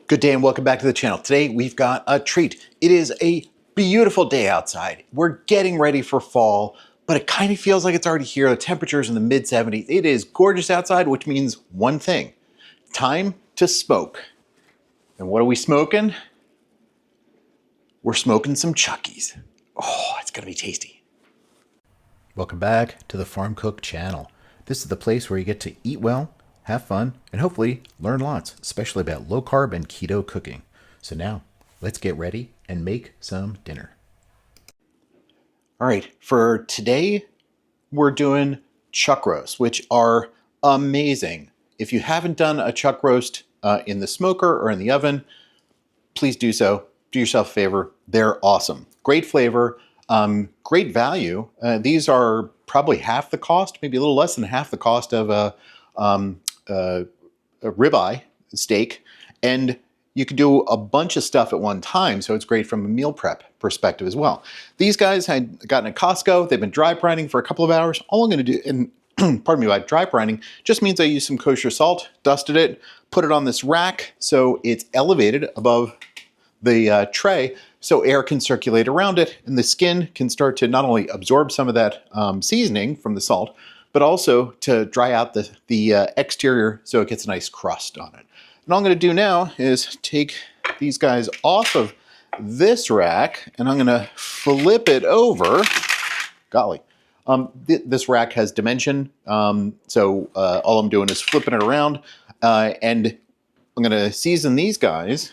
Good day and welcome back to the channel. Today we've got a treat. It is a beautiful day outside. We're getting ready for fall, but it kind of feels like it's already here. The temperature's in the mid 70s. It is gorgeous outside, which means one thing: time to smoke. And what are we smoking? We're smoking some Chuckies. Oh, it's gonna be tasty. Welcome back to the Farm Cook channel. This is the place where you get to eat well, have fun, and hopefully learn lots, especially about low carb and keto cooking. So now, let's get ready and make some dinner. All right, for today, we're doing chuck roasts, which are amazing. If you haven't done a chuck roast in the smoker or in the oven, please do so. Do yourself a favor. They're awesome. Great flavor, great value. These are probably half the cost, maybe a little less than half the cost of a ribeye steak, and you can do a bunch of stuff at one time, so it's great from a meal prep perspective as well. These guys had gotten at Costco. They've been dry brining for a couple of hours. All I'm going to do, and pardon me, by dry brining just means I use some kosher salt, dusted it, put it on this rack so it's elevated above the tray so air can circulate around it, and the skin can start to not only absorb some of that seasoning from the salt, but also to dry out the exterior so it gets a nice crust on it. And all I'm going to do now is take these guys off of this rack, and I'm going to flip it over. Golly. This rack has dimension, so all I'm doing is flipping it around, and I'm going to season these guys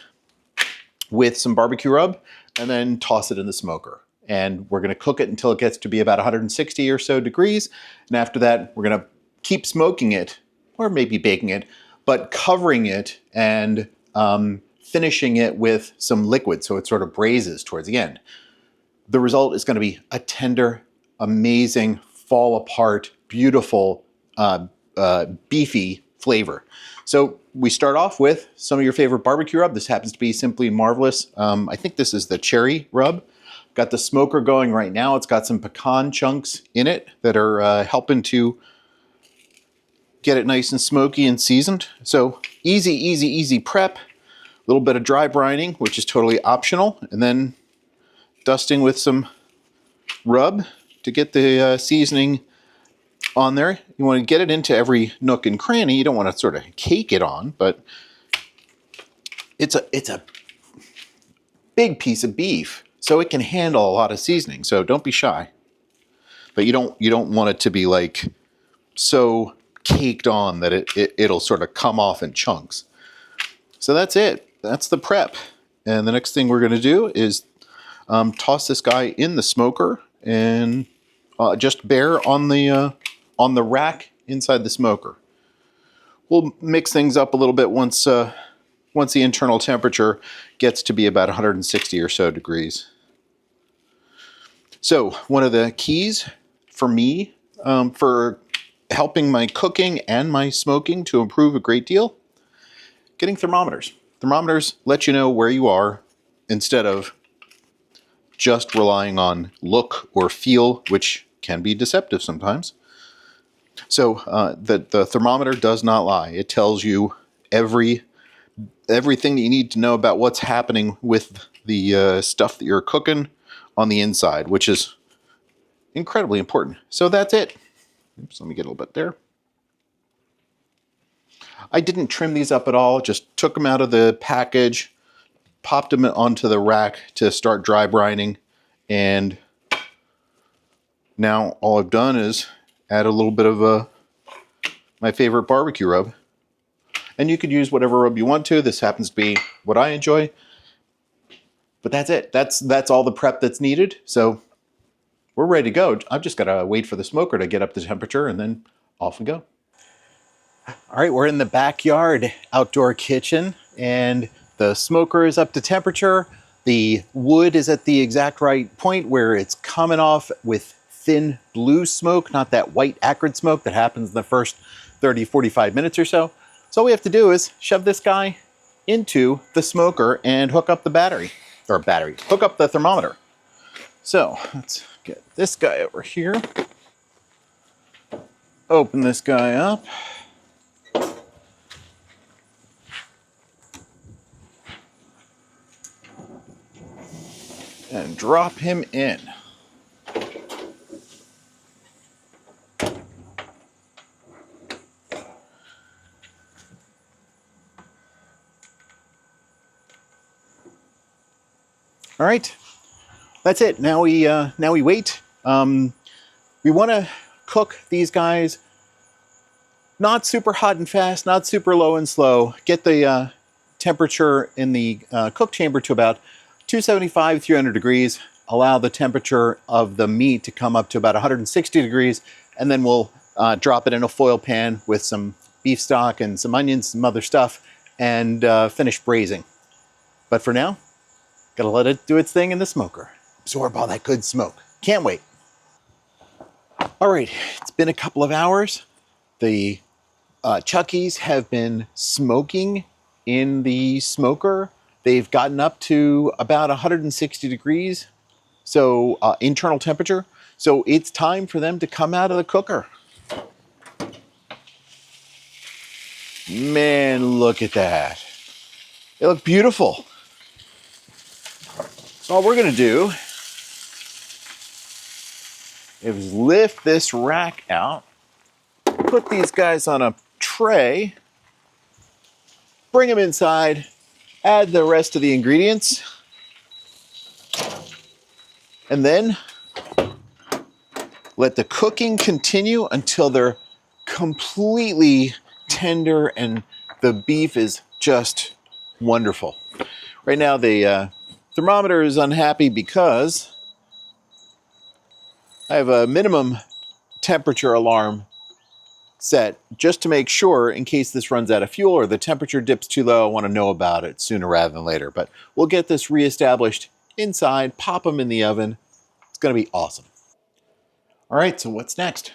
with some barbecue rub and then toss it in the smoker. And we're going to cook it until it gets to be about 160 or so degrees. And after that, we're going to keep smoking it, or maybe baking it, but covering it and finishing it with some liquid so it sort of braises towards the end. The result is going to be a tender, amazing, fall apart, beautiful, beefy flavor. So we start off with some of your favorite barbecue rub. This happens to be Simply Marvelous. I think this is the cherry rub. Got the smoker going right now. It's got some pecan chunks in it that are helping to get it nice and smoky and seasoned. So easy, easy, easy prep. A little bit of dry brining, which is totally optional. And then dusting with some rub to get the seasoning on there. You want to get it into every nook and cranny. You don't want to sort of cake it on, but it's a big piece of beef, so it can handle a lot of seasoning. So don't be shy. But you don't want it to be like so caked on that it'll sort of come off in chunks. So that's it. That's the prep. And the next thing we're going to do is toss this guy in the smoker and just bare on the rack inside the smoker. We'll mix things up a little bit once the internal temperature gets to be about 160 or so degrees. So one of the keys for me for helping my cooking and my smoking to improve a great deal, getting thermometers. Thermometers let you know where you are instead of just relying on look or feel, which can be deceptive sometimes. So the thermometer does not lie. It tells you everything that you need to know about what's happening with the stuff that you're cooking on the inside, which is incredibly important. So that's it. Oops, let me get a little bit there. I didn't trim these up at all, just took them out of the package, popped them onto the rack to start dry brining, and now all I've done is add a little bit of my favorite barbecue rub. And you could use whatever rub you want to. This happens to be what I enjoy. But that's it. That's all the prep that's needed. So we're ready to go. I've just got to wait for the smoker to get up to temperature, and then off we go. All right, we're in the backyard outdoor kitchen, and the smoker is up to temperature. The wood is at the exact right point where it's coming off with thin blue smoke, not that white acrid smoke that happens in the first 30, 45 minutes or so. So all we have to do is shove this guy into the smoker and hook up the hook up the thermometer. So let's get this guy over here. Open this guy up. and drop him in. All right, that's it. Now we wait. We want to cook these guys not super hot and fast, not super low and slow. Get the temperature in the cook chamber to about 275, 300 degrees. Allow the temperature of the meat to come up to about 160 degrees, and then we'll drop it in a foil pan with some beef stock and some onions, some other stuff, and finish braising. But for now, gotta let it do its thing in the smoker. Absorb all that good smoke. Can't wait. All right, it's been a couple of hours. The Chuckies have been smoking in the smoker. They've gotten up to about 160 degrees, so internal temperature. So it's time for them to come out of the cooker. Man, look at that. They look beautiful. So all we're gonna do is lift this rack out, put these guys on a tray, bring them inside, add the rest of the ingredients, and then let the cooking continue until they're completely tender and the beef is just wonderful. Right now the thermometer is unhappy because I have a minimum temperature alarm set just to make sure in case this runs out of fuel or the temperature dips too low. I want to know about it sooner rather than later. But we'll get this reestablished inside, pop them in the oven. It's going to be awesome. All right, so what's next?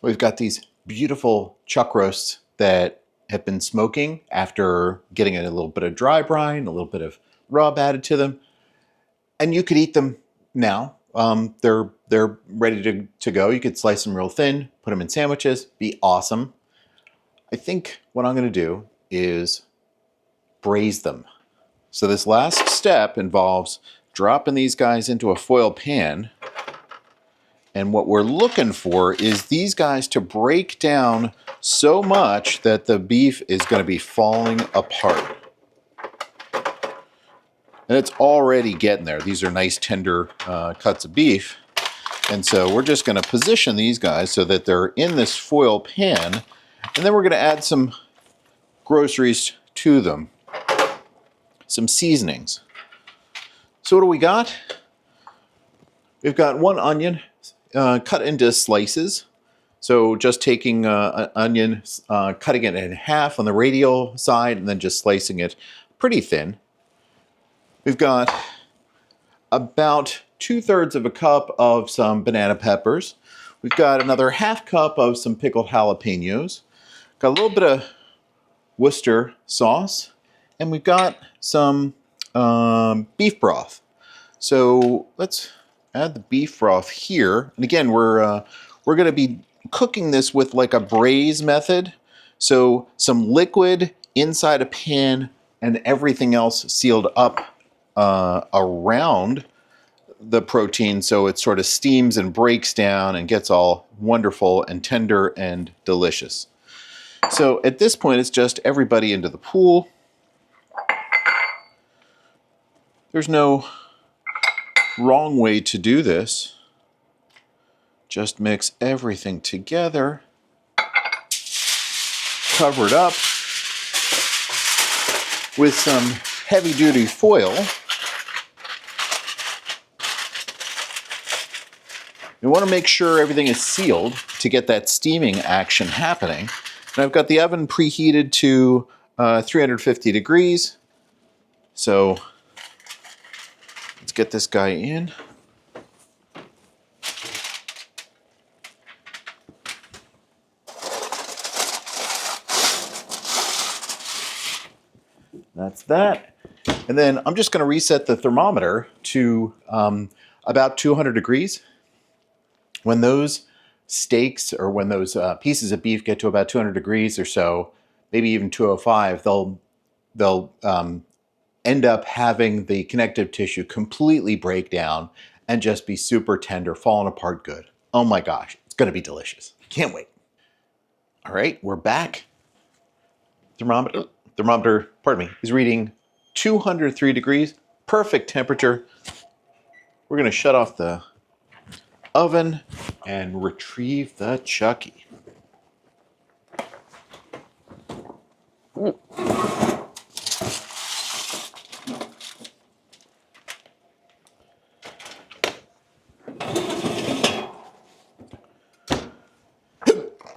We've got these beautiful chuck roasts that have been smoking after getting a little bit of dry brine, a little bit of rub added to them. And you could eat them now. They're ready to go. You could slice them real thin, put them in sandwiches, be awesome. I think what I'm going to do is braise them. So this last step involves dropping these guys into a foil pan. And what we're looking for is these guys to break down so much that the beef is going to be falling apart. And it's already getting there. These are nice tender cuts of beef. And so we're just going to position these guys so that they're in this foil pan. And then we're going to add some groceries to them. Some seasonings. So what do we got? We've got one onion cut into slices. So just taking an onion, cutting it in half on the radial side, and then just slicing it pretty thin. We've got about 2/3 of a cup of some banana peppers. We've got another half cup of some pickled jalapeños. Got a little bit of Worcester sauce, and we've got some beef broth. So let's add the beef broth here. And again, we're going to be cooking this with like a braise method. So some liquid inside a pan and everything else sealed up around the protein, so it sort of steams and breaks down and gets all wonderful and tender and delicious. So at this point, it's just everybody into the pool. There's no wrong way to do this. Just mix everything together, cover it up with some heavy-duty foil. You want to make sure everything is sealed to get that steaming action happening. And I've got the oven preheated to 350 degrees. So let's get this guy in. That's that. And then I'm just going to reset the thermometer to about 200 degrees. When those steaks or when those pieces of beef get to about 200 degrees or so, maybe even 205, they'll end up having the connective tissue completely break down and just be super tender, falling apart good. Oh my gosh, it's gonna be delicious. Can't wait. All right, we're back. Thermometer, pardon me, is reading 203 degrees, perfect temperature. We're gonna shut off the oven and retrieve the Chucky.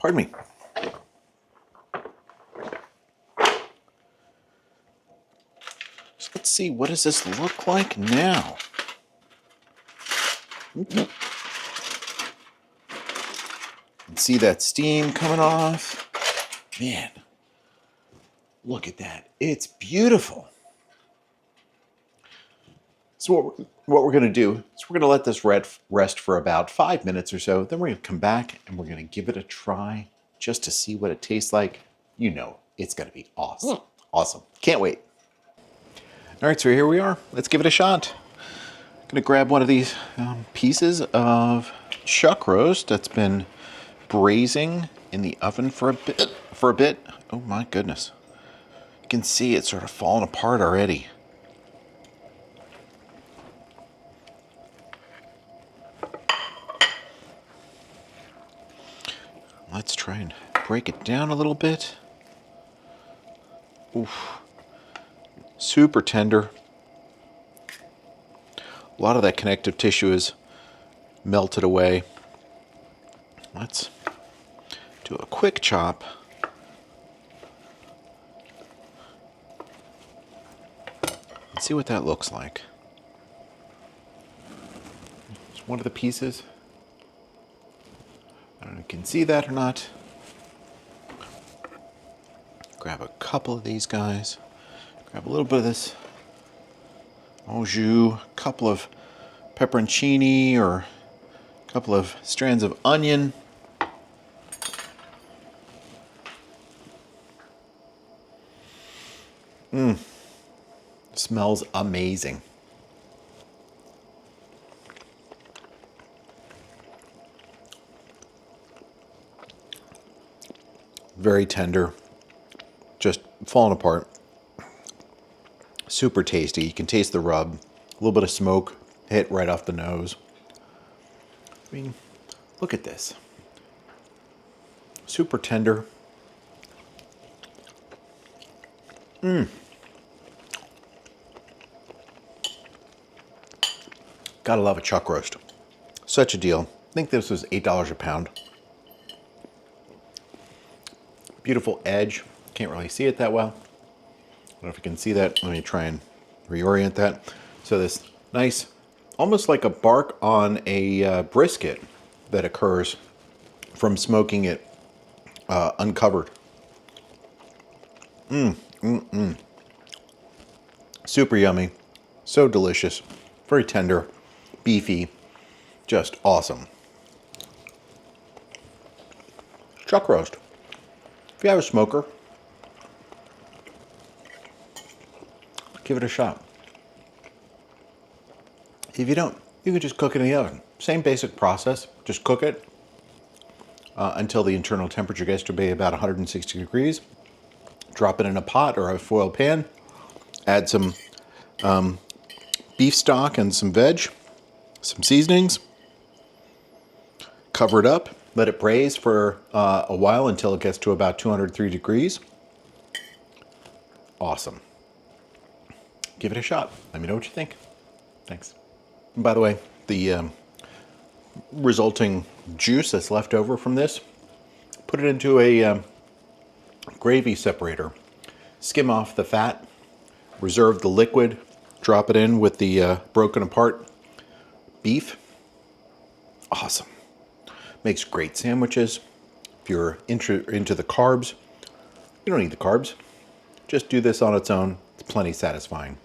Pardon me. So let's see, what does this look like now? See that steam coming off? Man, look at that. It's beautiful. So what we're going to do is we're going to let this rest for about 5 minutes or so. Then we're going to come back and we're going to give it a try just to see what it tastes like. You know, it's going to be awesome. Awesome. Can't wait. All right, so here we are. Let's give it a shot. I'm going to grab one of these pieces of chuck roast that's been braising in the oven for a bit. Oh my goodness. You can see it sort of falling apart already. Let's try and break it down a little bit. Oof. Super tender. A lot of that connective tissue is melted away. Let's do a quick chop. Let's see what that looks like. It's one of the pieces. I don't know if you can see that or not. Grab a couple of these guys. Grab a little bit of this au jus, a couple of pepperoncini or a couple of strands of onion. Smells amazing. Very tender, just falling apart. Super tasty. You can taste the rub. A little bit of smoke hit right off the nose. I mean, look at this. Super tender. Gotta love a chuck roast. Such a deal. I think this was $8 a pound. Beautiful edge. Can't really see it that well. I don't know if you can see that. Let me try and reorient that. So this nice, almost like a bark on a brisket that occurs from smoking it uncovered. Super yummy. So delicious. Very tender. Beefy. Just awesome. Chuck roast. If you have a smoker, give it a shot. If you don't, you can just cook it in the oven. Same basic process. Just cook it until the internal temperature gets to be about 160 degrees. Drop it in a pot or a foil pan. Add some beef stock and some veg, some seasonings. Cover it up. Let it braise for a while until it gets to about 203 degrees. Awesome. Give it a shot. Let me know what you think. Thanks. And by the way, the resulting juice that's left over from this, put it into a gravy separator. Skim off the fat, reserve the liquid, drop it in with the broken apart beef. Awesome. Makes great sandwiches. If you're into the carbs, you don't need the carbs. Just do this on its own. It's plenty satisfying.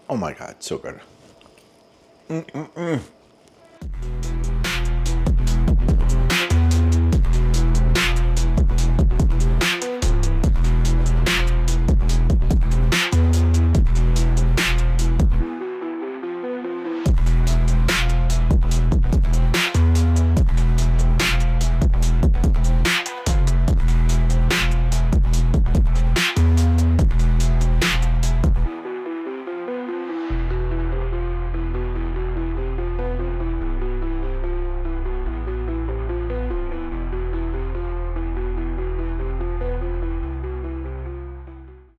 Oh my God, so good.